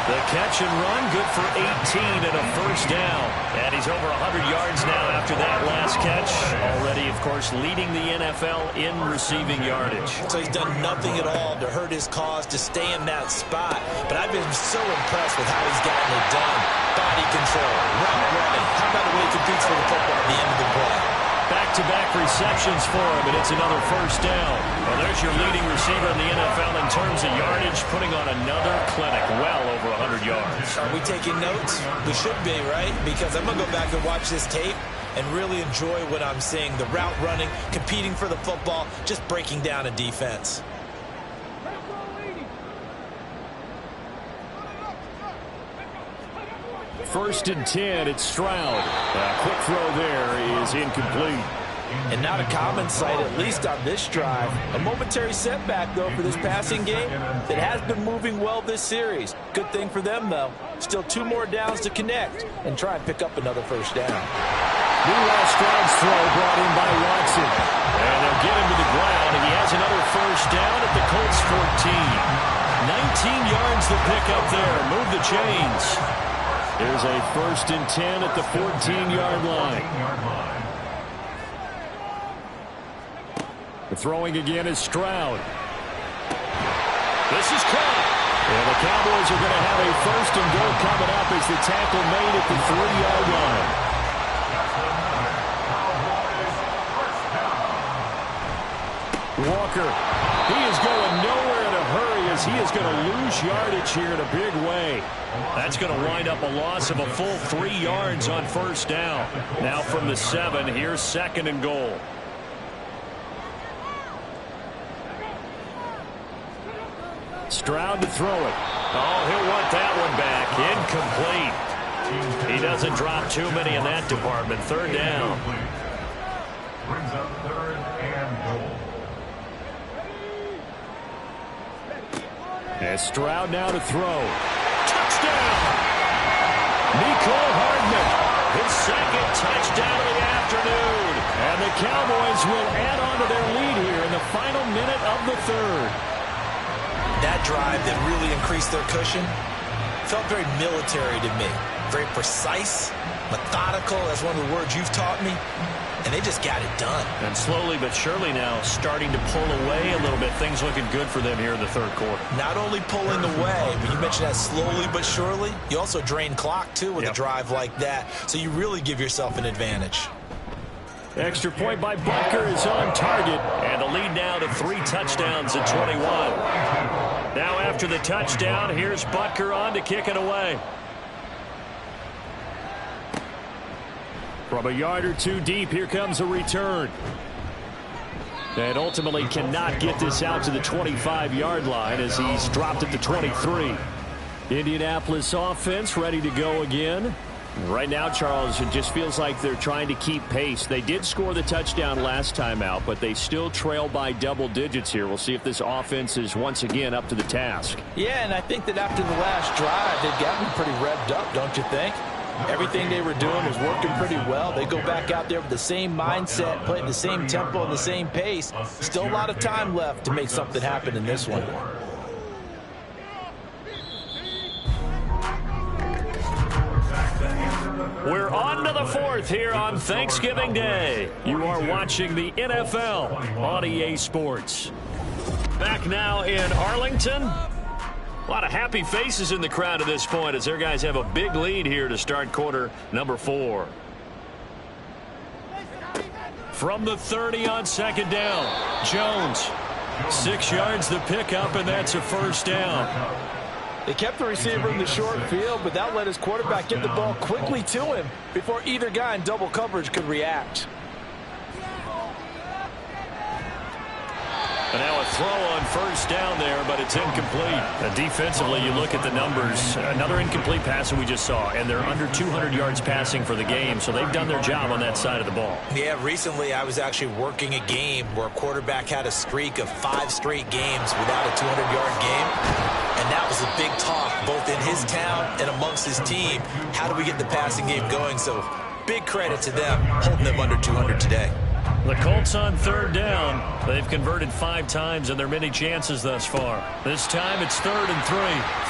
The catch and run, good for 18 and a 1st down. And he's over 100 yards now after that last catch. Already, of course, leading the NFL in receiving yardage. So he's done nothing at all to hurt his cause to stay in that spot. But I've been so impressed with how he's gotten it done. Body control, route running. How about the way he competes for the football at the end of the play? Back-to-back receptions for him, and it's another 1st down. Well, there's your leading receiver in the NFL in terms of yardage, putting on another clinic, well over 100 yards. Are we taking notes? We should be, right? Because I'm going to go back and watch this tape and really enjoy what I'm seeing. The route running, competing for the football, just breaking down a defense. First and 10, it's Stroud. A quick throw there is incomplete. And not a common sight, at least on this drive. A momentary setback, though, for this passing game that has been moving well this series. Good thing for them, though. Still 2 more downs to connect and try and pick up another 1st down. Meanwhile, Stroud's throw brought in by Watson. And they'll get him to the ground, and he has another 1st down at the Colts 14. 19 yards to pick up there. Move the chains. There's a 1st and 10 at the 14-yard line. The throwing again is Stroud. This is caught. And the Cowboys are going to have a 1st and goal coming up as the tackle made at the 3-yard line. Walker, he is going nowhere in a hurry as he is going to lose yardage here in a big way. That's going to wind up a loss of a full 3 yards on 1st down. Now from the 7, here's 2nd and goal. Stroud to throw it. Oh, he'll want that one back. Incomplete. He doesn't drop too many in that department. 3rd down. Brings up 3rd and goal. And Stroud now to throw. Touchdown! Mecole Hardman, his 2nd touchdown of the afternoon. And the Cowboys will add on to their lead here in the final minute of the 3rd. That drive that really increased their cushion felt very military to me. Very precise, methodical. That's one of the words you've taught me. And they just got it done. And slowly but surely now starting to pull away a little bit. Things looking good for them here in the third quarter. Not only pulling away, but you mentioned that slowly but surely. You also drain clock, too, with a drive like that. So you really give yourself an advantage. Extra point by Butker is on target. And the lead now to 3 touchdowns at 21. Now after the touchdown, here's Butker on to kick it away. From a yard or two deep, here comes a return. And ultimately cannot get this out to the 25-yard line as he's dropped it to 23. Indianapolis offense ready to go again. Right now, Charles, it just feels like they're trying to keep pace. They did score the touchdown last time out, but they still trail by double digits here. We'll see if this offense is once again up to the task. Yeah, and I think that after the last drive, they've gotten pretty revved up, don't you think? Everything they were doing was working pretty well. They go back out there with the same mindset, play at the same tempo and the same pace. Still a lot of time left to make something happen in this one. We're on to the fourth here on Thanksgiving Day. You are watching the NFL on EA Sports. Back now in Arlington. A lot of happy faces in the crowd at this point as their guys have a big lead here to start quarter number 4. From the 30 on second down, Jones. 6 yards the pickup, and that's a first down. They kept the receiver in the short field, but that let his quarterback get the ball quickly to him before either guy in double coverage could react. And now a throw on first down there, but it's incomplete. Defensively, you look at the numbers. Another incomplete pass that we just saw, and they're under 200 yards passing for the game, so they've done their job on that side of the ball. Yeah, recently I was actually working a game where a quarterback had a streak of 5 straight games without a 200-yard game, and that was a big talk both in his town and amongst his team. How do we get the passing game going? So big credit to them holding them under 200 today. The Colts on third down. They've converted 5 times in their many chances thus far. This time it's 3rd and 3.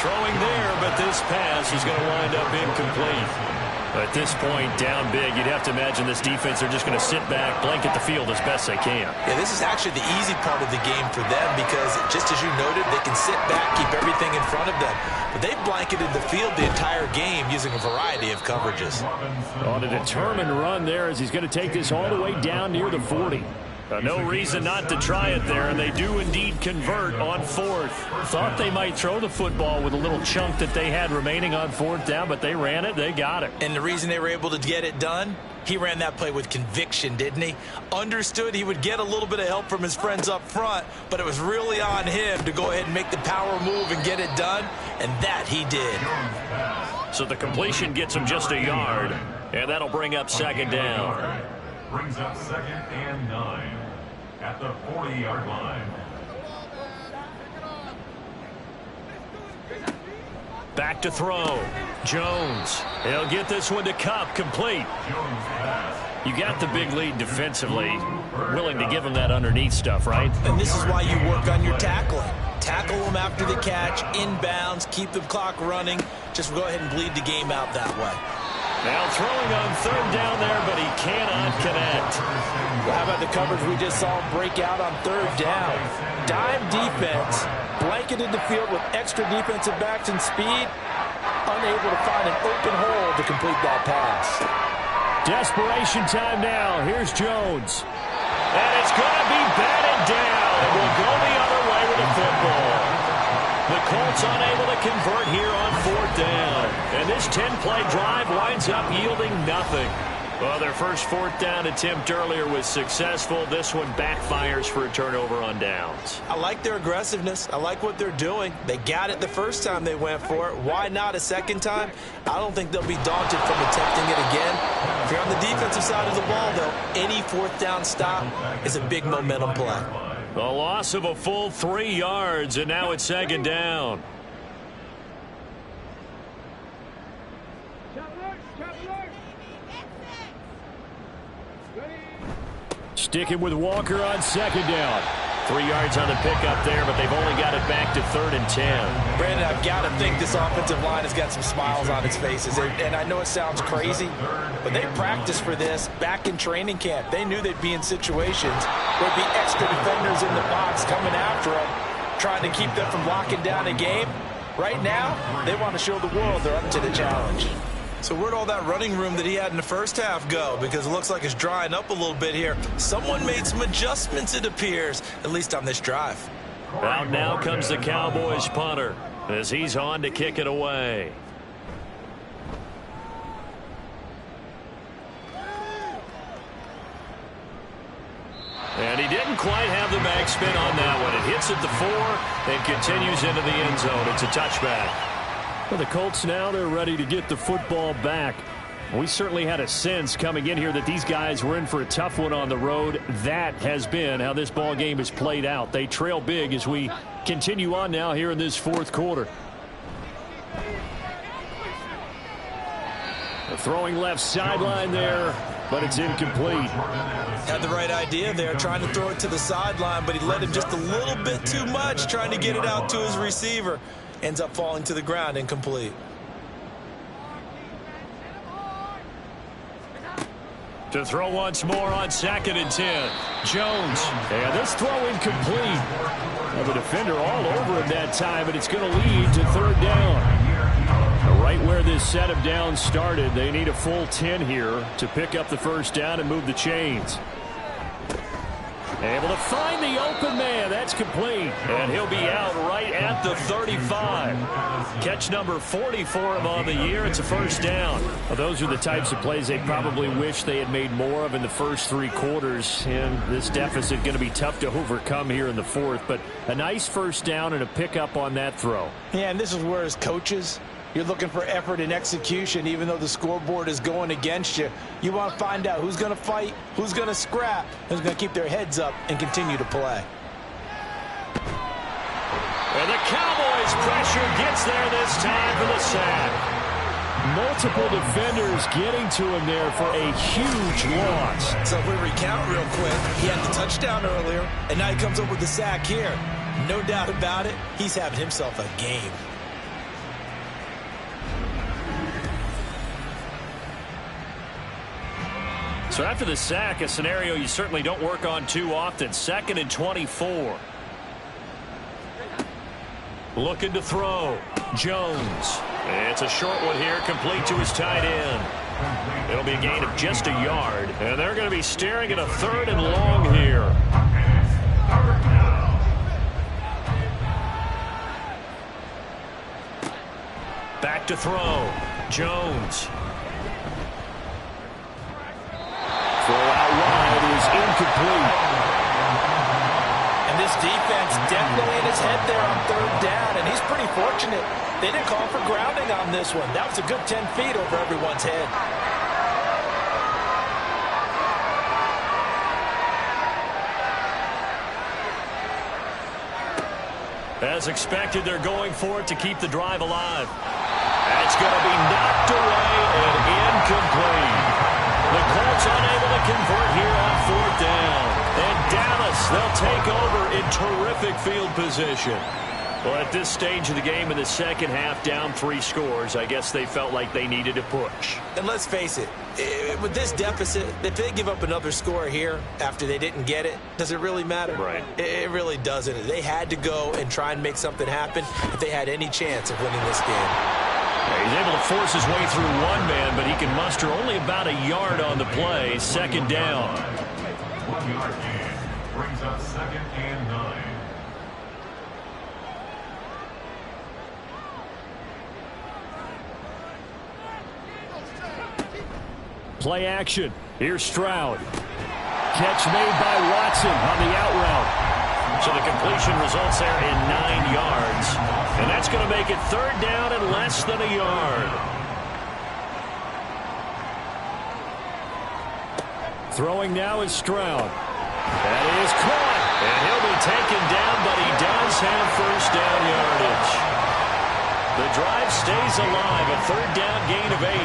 Throwing there, but this pass is going to wind up incomplete. At this point, down big, you'd have to imagine this defense are just going to sit back, blanket the field as best they can. Yeah, this is actually the easy part of the game for them because, just as you noted, they can sit back, keep everything in front of them. But they've blanketed the field the entire game using a variety of coverages. On a determined run there as he's going to take this all the way down near the 40. No reason not to try it there, and they do indeed convert on 4th. Thought they might throw the football with a little chunk that they had remaining on 4th down, but they ran it, they got it. And the reason they were able to get it done, he ran that play with conviction, didn't he? Understood he would get a little bit of help from his friends up front, but it was really on him to go ahead and make the power move and get it done, and that he did. So the completion gets him just a yard, and that'll bring up second down. Brings up 2nd and 9 at the 40-yard line. Back to throw. Jones. He'll get this one to Cup. Complete. You got the big lead defensively. Willing to give him that underneath stuff, right? And this is why you work on your tackling. Tackle them after the catch, inbounds, keep the clock running. Just go ahead and bleed the game out that way. Now throwing on 3rd down there, but he cannot connect. How about the coverage we just saw break out on 3rd down? Dime defense, blanketed the field with extra defensive backs and speed, unable to find an open hole to complete that pass. Desperation time now. Here's Jones. And it's going to be batted down. And we'll go the other way with the football. The Colts unable to convert here on 4th down. And this 10-play drive winds up yielding nothing. Well, their first 4th down attempt earlier was successful. This one backfires for a turnover on downs. I like their aggressiveness. I like what they're doing. They got it the first time they went for it. Why not a second time? I don't think they'll be daunted from attempting it again. If you're on the defensive side of the ball, though, any 4th down stop is a big momentum play. A loss of a full 3 yards, and now it's second down. Sticking with Walker on second down. 3 yards on the pickup there, but they've only got it back to 3rd and 10. Brandon, I've got to think this offensive line has got some smiles on its faces. And I know it sounds crazy, but they practiced for this back in training camp. They knew they'd be in situations where there'd be extra defenders in the box coming after them, trying to keep them from locking down a game. Right now, they want to show the world they're up to the challenge. So where'd all that running room that he had in the first half go? Because it looks like it's drying up a little bit here. Someone made some adjustments, it appears, at least on this drive. Out now comes the Cowboys punter as he's on to kick it away. And he didn't quite have the backspin on that one. It hits at the 4 and continues into the end zone. It's a touchback. For the Colts now, they're ready to get the football back. We certainly had a sense coming in here that these guys were in for a tough one on the road. That has been how this ball game has played out. They trail big as we continue on now here in this 4th quarter. The throwing left sideline there, but it's incomplete. Had the right idea there, trying to throw it to the sideline, but he let him just a little bit too much, trying to get it out to his receiver. Ends up falling to the ground, incomplete. To throw once more on 2nd and 10. Jones. Yeah, this throw incomplete. Well, the defender all over him that time, but it's going to lead to 3rd down. Right where this set of downs started, they need a full 10 here to pick up the 1st down and move the chains. Able to find the open man. That's complete. And he'll be out right at the 35. Catch number 40 for him on the year. It's a 1st down. Well, those are the types of plays they probably wish they had made more of in the first 3 quarters. And this deficit going to be tough to overcome here in the 4th. But a nice 1st down and a pickup on that throw. Yeah, and this is where as coaches, you're looking for effort and execution, even though the scoreboard is going against you. You want to find out who's going to fight, who's going to scrap, who's going to keep their heads up and continue to play. And the Cowboys pressure gets there this time for the sack. Multiple defenders getting to him there for a huge loss. So if we recount real quick, he had the touchdown earlier, and now he comes up with the sack here. No doubt about it, he's having himself a game. So after the sack, a scenario you certainly don't work on too often. 2nd and 24. Looking to throw. Jones. It's a short one here, complete to his tight end. It'll be a gain of just a yard. And they're going to be staring at a 3rd and long here. Back to throw. Jones. Throw out wide is incomplete. And this defense definitely in his head there on 3rd down, and he's pretty fortunate. They didn't call for grounding on this one. That was a good 10 feet over everyone's head. As expected, they're going for it to keep the drive alive. That's going to be knocked away and incomplete. The Colts unable to convert here on 4th down. And Dallas, they'll take over in terrific field position. Well, at this stage of the game in the 2nd half, down 3 scores, I guess they felt like they needed to push. And let's face it, with this deficit, if they give up another score here after they didn't get it, does it really matter? Right. It really doesn't. They had to go and try and make something happen if they had any chance of winning this game. He's able to force his way through one man, but he can muster only about a yard on the play. 2nd down. 1 yard gain brings up 2nd and 9. Play action. Here's Stroud. Catch made by Watson on the out route. So the completion results there in 9 yards. And that's going to make it 3rd down and less than a yard. Throwing now is Stroud. That is caught. And he'll be taken down, but he does have 1st down yardage. The drive stays alive. A 3rd down gain of 8.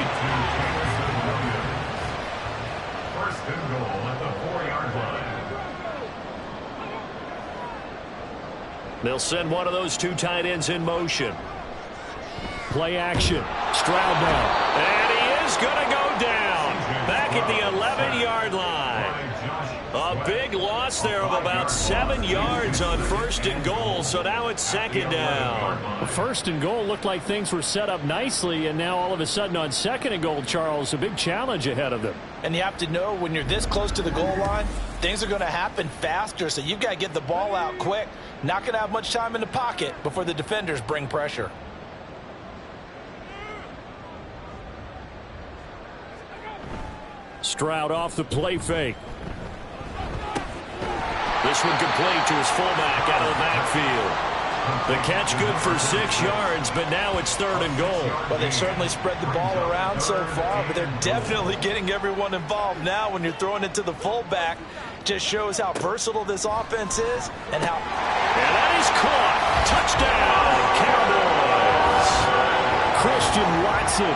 1st and goal at the 4-yard line. They'll send one of those two tight ends in motion. Play action. Stroud now. And he is going to go down. Back at the 11-yard line. A big loss there of about 7 yards on 1st and goal, so now it's 2nd down. Well, 1st and goal looked like things were set up nicely, and now all of a sudden on 2nd and goal, Charles, a big challenge ahead of them. And you have to know when you're this close to the goal line, things are going to happen faster, so you've got to get the ball out quick. Not going to have much time in the pocket before the defenders bring pressure. Stroud off the play fake. This one complete to his fullback out of the backfield. The catch good for 6 yards, but now it's 3rd and goal. Well, they've certainly spread the ball around so far, but they're definitely getting everyone involved now when you're throwing it to the fullback. Just shows how versatile this offense is and how... And that is caught. Touchdown, Cowboys. Christian Watson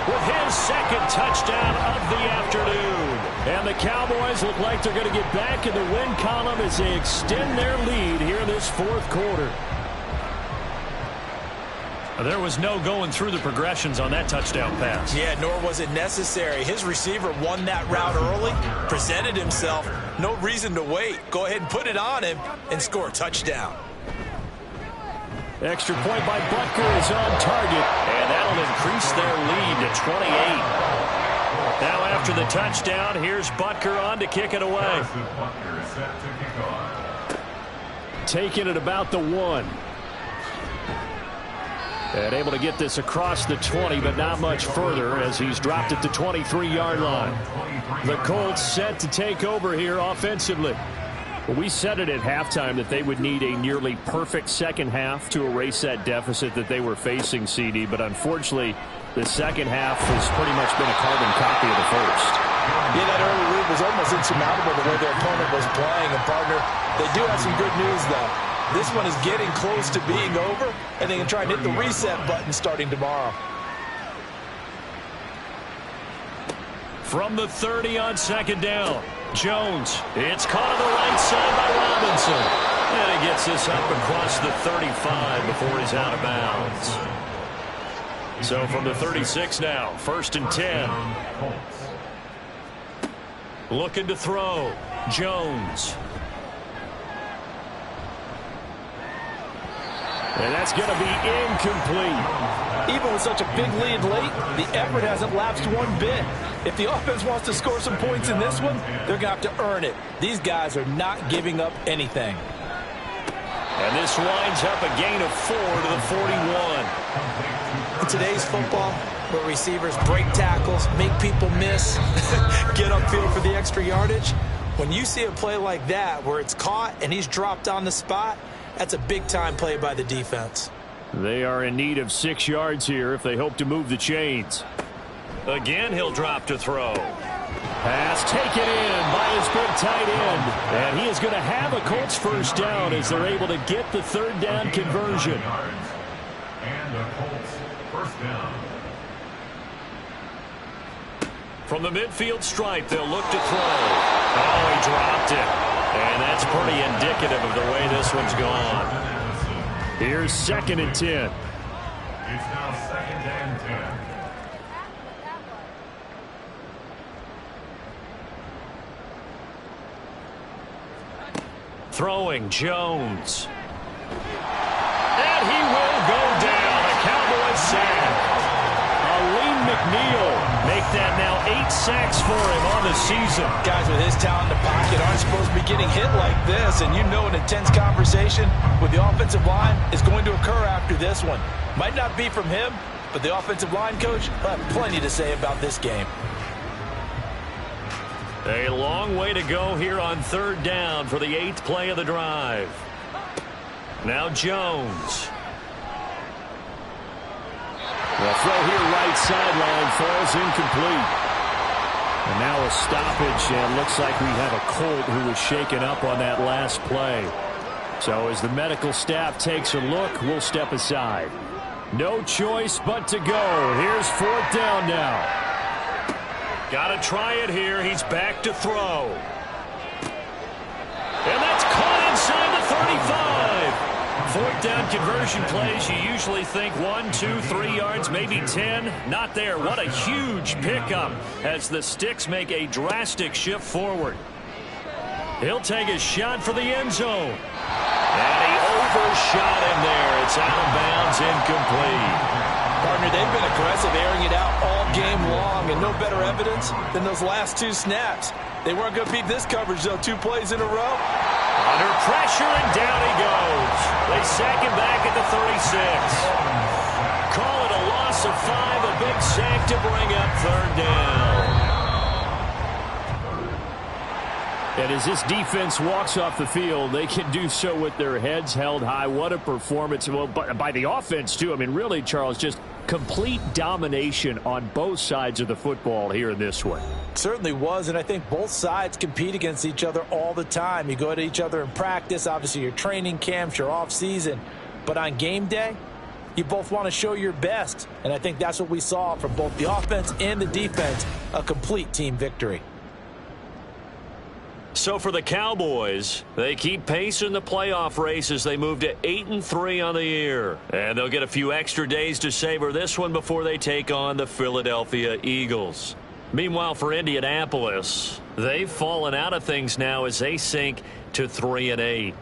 with his 2nd touchdown of the afternoon. And the Cowboys look like they're going to get back in the win column as they extend their lead here in this 4th quarter. There was no going through the progressions on that touchdown pass. Yeah, nor was it necessary. His receiver won that route early, presented himself. No reason to wait. Go ahead and put it on him and score a touchdown. Extra point by Butker is on target. And that'll increase their lead to 28. Now after the touchdown, here's Butker on to kick it away. Taking it about the 1. And able to get this across the 20, but not much further as he's dropped at the 23-yard line. The Colts set to take over here offensively. Well, we said it at halftime that they would need a nearly perfect second half to erase that deficit that they were facing, CD, but unfortunately, the second half has pretty much been a carbon copy of the first. Yeah, that early lead was almost insurmountable the way their opponent was playing. And, partner, they do have some good news, though. This one is getting close to being over, and they can try and hit the reset button starting tomorrow. From the 30 on 2nd down, Jones. It's caught on the right side by Robinson. And he gets this up across the 35 before he's out of bounds. So from the 36 now, 1st and 10. Looking to throw. Jones. And that's going to be incomplete. Even with such a big lead late, the effort hasn't lapsed one bit. If the offense wants to score some points in this one, they're going to have to earn it. These guys are not giving up anything. And this winds up a gain of 4 to the 41. In today's football, where receivers break tackles, make people miss, get upfield for the extra yardage, when you see a play like that where it's caught and he's dropped on the spot, that's a big-time play by the defense. They are in need of 6 yards here if they hope to move the chains. Again, he'll drop to throw. Pass taken in by his big tight end. And he is going to have a Colts first down as they're able to get the 3rd down conversion. And a Colts first down. From the midfield stripe, they'll look to throw. Oh, he dropped it. And that's pretty indicative of the way this one's gone. Here's 2nd and 10. It's now 2nd and 10. Throwing Jones. And he will go down. A Cowboys sack. Aleem McNeil. Make that now 8 sacks for him on the season. Guys with his talent in the pocket aren't supposed to be getting hit like this, and you know an intense conversation with the offensive line is going to occur after this one. Might not be from him, but the offensive line coach will have plenty to say about this game. A long way to go here on 3rd down for the 8th play of the drive. Now Jones. The throw here right sideline falls incomplete. And now a stoppage, and looks like we have a Colt who was shaken up on that last play. So as the medical staff takes a look, we'll step aside. No choice but to go. Here's 4th down now. Got to try it here. He's back to throw. And that's caught inside the 35. Fourth down conversion plays, you usually think 1, 2, 3 yards, maybe 10. Not there. What a huge pickup as the Sticks make a drastic shift forward. He'll take a shot for the end zone. And he overshot him there. It's out of bounds, incomplete. Partner, they've been aggressive, airing it out all game long, and no better evidence than those last 2 snaps. They weren't going to beat this coverage, though. 2 plays in a row. Under pressure, and down he goes. They sack him back at the 36. Call it a loss of 5, a big sack to bring up third down. And as this defense walks off the field, they can do so with their heads held high. What a performance. Well, by the offense, too. I mean, really, Charles, just complete domination on both sides of the football here in this one. Certainly was, and I think both sides compete against each other all the time. You go at each other in practice, obviously your training camps, your off-season. But on game day, you both want to show your best. And I think that's what we saw from both the offense and the defense, a complete team victory. So for the Cowboys, they keep pace in the playoff race as they move to 8-3 on the year. And they'll get a few extra days to savor this one before they take on the Philadelphia Eagles. Meanwhile, for Indianapolis, they've fallen out of things now as they sink to 3-8.